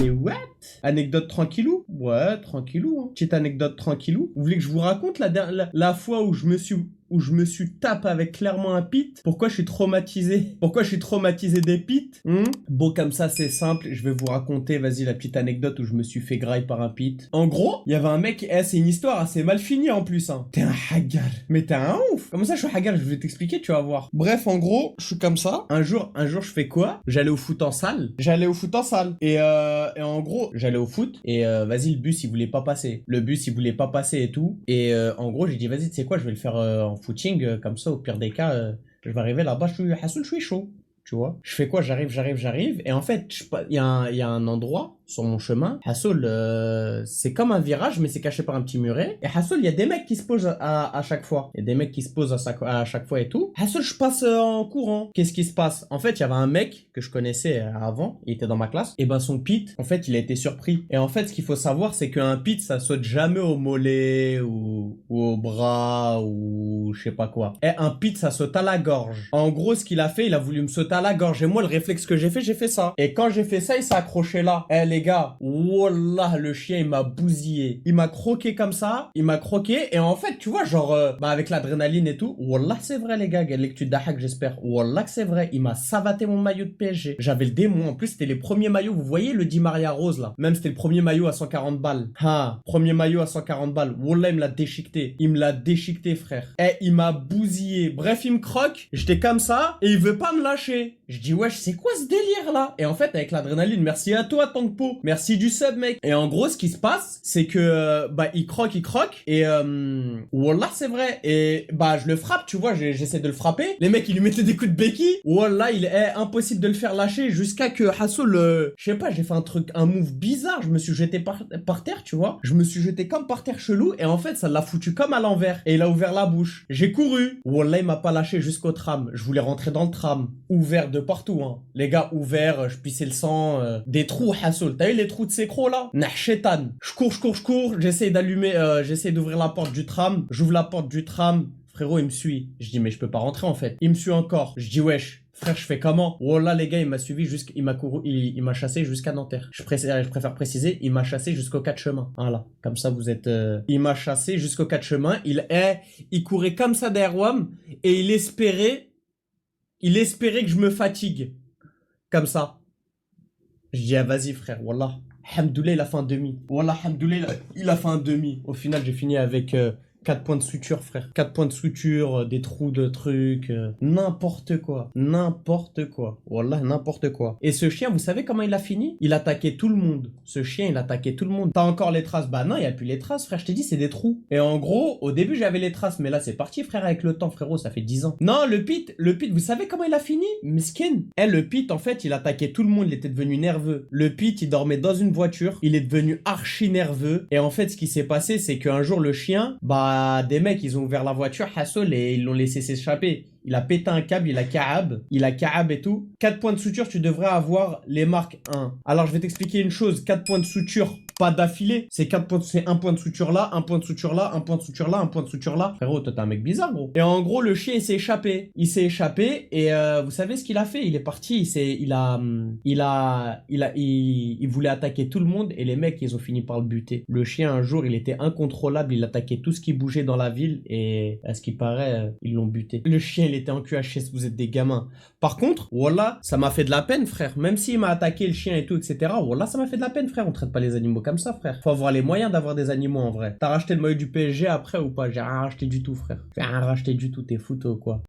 Mais what? Anecdote tranquillou? Ouais, tranquillou. Hein. Petite anecdote tranquillou. Vous voulez que je vous raconte la fois où je me suis tapé avec clairement un pit? Pourquoi je suis traumatisé? Pourquoi je suis traumatisé des pits? Bon, comme ça, c'est simple. Je vais vous raconter, vas-y, la petite anecdote où je me suis fait graille par un pit. En gros, il y avait un mec, c'est une histoire assez mal finie en plus. Hein. T'es un hagar. Mais t'es un ouf. Comment ça, je suis hagar? Je vais t'expliquer, tu vas voir. Bref, en gros, je suis comme ça. Un jour, je fais quoi? J'allais au foot en salle. Et en gros, j'allais au foot. Et vas-y, le bus, il voulait pas passer. Et tout. Et en gros, j'ai dit, vas-y, tu sais quoi, je vais le faire en footing. Comme ça, au pire des cas, je vais arriver là-bas, je suis chaud. Tu vois, je fais quoi? J'arrive. Et en fait, il y a un endroit sur mon chemin. Hassoul, c'est comme un virage, mais c'est caché par un petit muret. Et Hassoul, il y a des mecs qui se posent à chaque fois. À chaque fois et tout. Hassoul, je passe en courant. Qu'est-ce qui se passe? En fait, il y avait un mec que je connaissais avant. Il était dans ma classe. Et ben, son pit, en fait, il a été surpris. Et en fait, ce qu'il faut savoir, c'est qu'un pit, ça saute jamais au mollet ou au bras ou je sais pas quoi. Et un pit, ça saute à la gorge. En gros, ce qu'il a fait, il a voulu me sauter à la gorge. Et moi, le réflexe que j'ai fait ça. Et quand j'ai fait ça, il s'est accroché là. Les gars, wallah, le chien, il m'a bousillé. Il m'a croqué comme ça. Et en fait, tu vois, genre, avec l'adrénaline et tout, wallah, c'est vrai, les gars. Lecture d'ahak, j'espère. Wallah, que c'est vrai. Il m'a savaté mon maillot de PSG. J'avais le démon. En plus, c'était les premiers maillots. Vous voyez le Di Maria rose, là. Même, c'était le premier maillot à 140 balles. Premier maillot à 140 balles. Wallah, il me l'a déchiqueté. Frère. Il m'a bousillé. Bref, il me croque. J'étais comme ça. Et il veut pas me lâcher. Je dis, wesh, c'est quoi ce délire, là? Et en fait, avec l'adrénaline, merci à toi, Tankpo. Merci du sub, mec. Et en gros, ce qui se passe, c'est que, il croque. Et, wallah, c'est vrai. Et, je le frappe, tu vois, j'essaie de le frapper. Les mecs, ils lui mettaient des coups de béquille. Wallah, il est impossible de le faire lâcher jusqu'à que Hassoul, je sais pas, j'ai fait un move bizarre. Je me suis jeté par terre, tu vois. Je me suis jeté comme par terre chelou. Et en fait, ça l'a foutu comme à l'envers. Et il a ouvert la bouche. J'ai couru. Wallah, il m'a pas lâché jusqu'au tram. Je voulais rentrer dans le tram. Ouvert de partout, hein. Les gars, ouvert, je pissais le sang. Des trous, Hassoul. T'as vu les trous de ces crocs là? Nah, chétan. Je cours, j'essaie d'ouvrir la porte du tram. J'ouvre la porte du tram. Frérot, il me suit. Je dis, mais je peux pas rentrer en fait. Il me suit encore. Je dis, wesh, frère, je fais comment? Wallah, les gars, il m'a suivi il m'a chassé jusqu'à Nanterre. Je préfère préciser, il m'a chassé jusqu'aux 4 chemins. Voilà. Comme ça, vous êtes, il m'a chassé jusqu'aux 4 chemins. Il courait comme ça derrière WAM et il espérait que je me fatigue. Comme ça. Je dis, vas-y, frère, wallah. Hamdoullah, il a fait un demi. Wallah, Hamdoullah, il a fait un demi. Au final, j'ai fini avec 4 points de suture, frère. 4 points de suture, des trous de trucs, n'importe quoi. Wallah, n'importe quoi. Et ce chien, vous savez comment il a fini? Il attaquait tout le monde. T'as encore les traces? Bah non, il y a plus les traces, frère. Je t'ai dit, c'est des trous. Et en gros, au début, j'avais les traces, mais là, c'est parti, frère, avec le temps, frérot, ça fait 10 ans. Non, le pit, vous savez comment il a fini? Miskin. Le pit, en fait, il attaquait tout le monde, il était devenu nerveux. Le pit, il dormait dans une voiture, il est devenu archi nerveux. Et en fait, ce qui s'est passé, c'est qu'un jour, le chien, des mecs, ils ont ouvert la voiture, Hassoul, et ils l'ont laissé s'échapper. Il a pété un câble, il a Kaab et tout. 4 points de suture, tu devrais avoir les marques 1. Alors, je vais t'expliquer une chose. 4 points de suture, pas d'affilée. C'est un point de suture là, un point de suture là, un point de suture là, un point de suture là. Frérot, toi, t'es un mec bizarre, gros. Et en gros, le chien, il s'est échappé. Et vous savez ce qu'il a fait? Il est parti, il voulait attaquer tout le monde et les mecs, ils ont fini par le buter. Le chien, un jour, il était incontrôlable. Il attaquait tout ce qui bougeait dans la ville et à ce qui paraît, ils l'ont buté. Le chien, il était en QHS, vous êtes des gamins. Par contre, wallah, ça m'a fait de la peine, frère. Même s'il m'a attaqué le chien et tout, etc. Wallah, ça m'a fait de la peine, frère. On traite pas les animaux comme ça, frère. Faut avoir les moyens d'avoir des animaux en vrai. T'as racheté le maillot du PSG après ou pas? J'ai rien racheté du tout, frère. J'ai rien racheté du tout, t'es foutu ou quoi?